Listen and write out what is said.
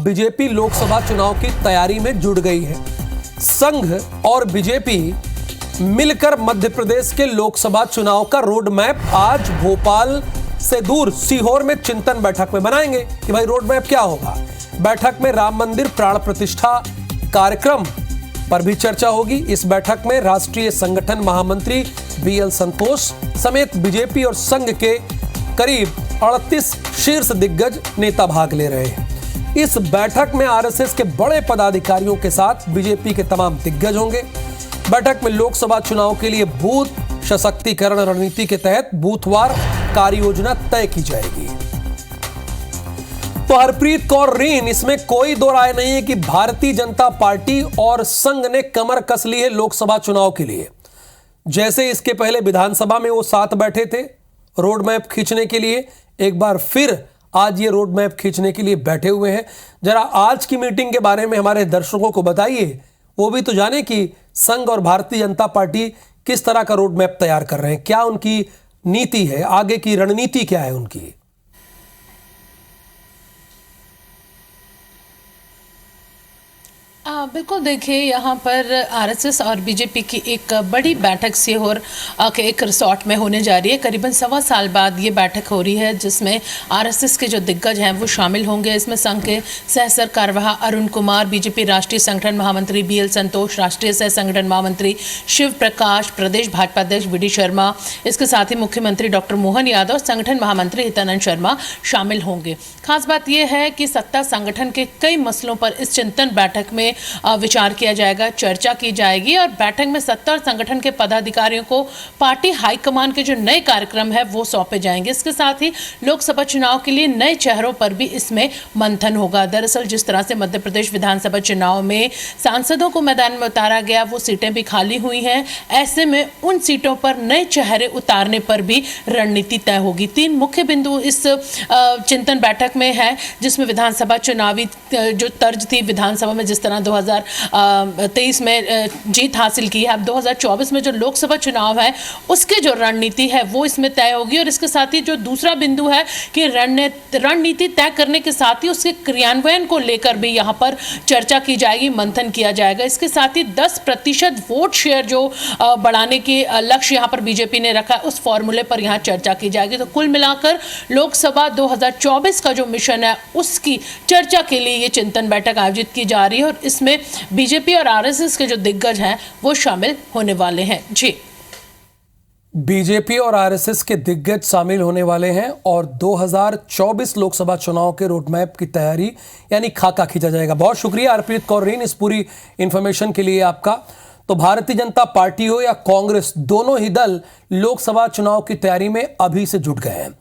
BJP Lok Sabha चुनाव की तैयारी में जुट गई है। संघ और बीजेपी मिलकर मध्य प्रदेश के लोकसभा चुनाव का रोड मैप आज भोपाल से दूर सीहोर में चिंतन बैठक में बनाएंगे कि भाई रोड मैप क्या होगा। बैठक में राम मंदिर प्राण प्रतिष्ठा कार्यक्रम पर भी चर्चा होगी। इस बैठक में राष्ट्रीय संगठन महामंत्री बीएल संतोष समेत बीजेपी और संघ के करीब 38 शीर्ष दिग्गज नेता भाग ले रहे हैं। इस बैठक में आरएसएस के बड़े पदाधिकारियों के साथ बीजेपी के तमाम दिग्गज होंगे। बैठक में लोकसभा चुनाव के लिए बूथ सशक्तिकरण रणनीति के तहत बूथवार कार्य योजना तय की जाएगी। तो हरप्रीत कौर रीन, इसमें कोई दो राय नहीं है कि भारतीय जनता पार्टी और संघ ने कमर कस ली है लोकसभा चुनाव के लिए। जैसे इसके पहले विधानसभा में वो साथ बैठे थे रोड मैप खींचने के लिए, एक बार फिर आज ये रोड मैप खींचने के लिए बैठे हुए हैं। जरा आज की मीटिंग के बारे में हमारे दर्शकों को बताइए, वो भी तो जाने कि संघ और भारतीय जनता पार्टी किस तरह का रोड मैप तैयार कर रहे हैं, क्या उनकी नीति है, आगे की रणनीति क्या है उनकी। बिल्कुल, देखिए यहाँ पर आरएसएस और बीजेपी की एक बड़ी बैठक सीहोर के एक रिसोर्ट में होने जा रही है। करीबन 1.25 साल बाद ये बैठक हो रही है, जिसमें आरएसएस के जो दिग्गज हैं वो शामिल होंगे। इसमें संघ के सह सरकारवाह अरुण कुमार, बीजेपी राष्ट्रीय संगठन महामंत्री बीएल संतोष, राष्ट्रीय सह संगठन महामंत्री शिव प्रकाश, प्रदेश भाजपा अध्यक्ष वी डी शर्मा, इसके साथ ही मुख्यमंत्री डॉक्टर मोहन यादव, संगठन महामंत्री हितानंद शर्मा शामिल होंगे। खास बात यह है कि सत्ता संगठन के कई मसलों पर इस चिंतन बैठक में विचार किया जाएगा, चर्चा की जाएगी और बैठक में सत्ता और संगठन के पदाधिकारियों को पार्टी हाईकमान के जो नए कार्यक्रम है वो सौंपे जाएंगे। इसके साथ ही लोकसभा चुनाव के लिए नए चेहरों पर भी इसमें मंथन होगा। दरअसल जिस तरह से मध्य प्रदेश विधानसभा चुनाव में सांसदों को मैदान में उतारा गया, वो सीटें भी खाली हुई हैं। ऐसे में उन सीटों पर नए चेहरे उतारने पर भी रणनीति तय होगी। 3 मुख्य बिंदु इस चिंतन बैठक में है, जिसमें विधानसभा चुनावी जो तर्ज थी, विधानसभा में जिस तरह 2023 में जीत हासिल की है, अब 2024 में जो लोकसभा चुनाव है उसकी जो रणनीति है वो इसमें तय होगी। और इसके साथ ही जो दूसरा बिंदु है कि रणनीति तय करने के साथ ही उसके क्रियान्वयन को लेकर भी यहाँ पर चर्चा की जाएगी, मंथन किया जाएगा। इसके साथ ही 10% वोट शेयर जो बढ़ाने के लक्ष्य यहाँ पर बीजेपी ने रखा है, उस फॉर्मूले पर यहाँ चर्चा की जाएगी। तो कुल मिलाकर लोकसभा 2024 का जो मिशन है उसकी चर्चा के लिए ये चिंतन बैठक आयोजित की जा रही है और इसमें बीजेपी और आरएसएस के जो दिग्गज हैं वो शामिल होने वाले हैं। जी, बीजेपी और आरएसएस के दिग्गज शामिल होने वाले हैं और 2024 लोकसभा चुनाव के रोड मैप की तैयारी यानी खाका खींचा जाएगा। बहुत शुक्रिया हरप्रीत कौर रीन इस पूरी इंफॉर्मेशन के लिए आपका। तो भारतीय जनता पार्टी हो या कांग्रेस, दोनों ही दल लोकसभा चुनाव की तैयारी में अभी से जुट गए हैं।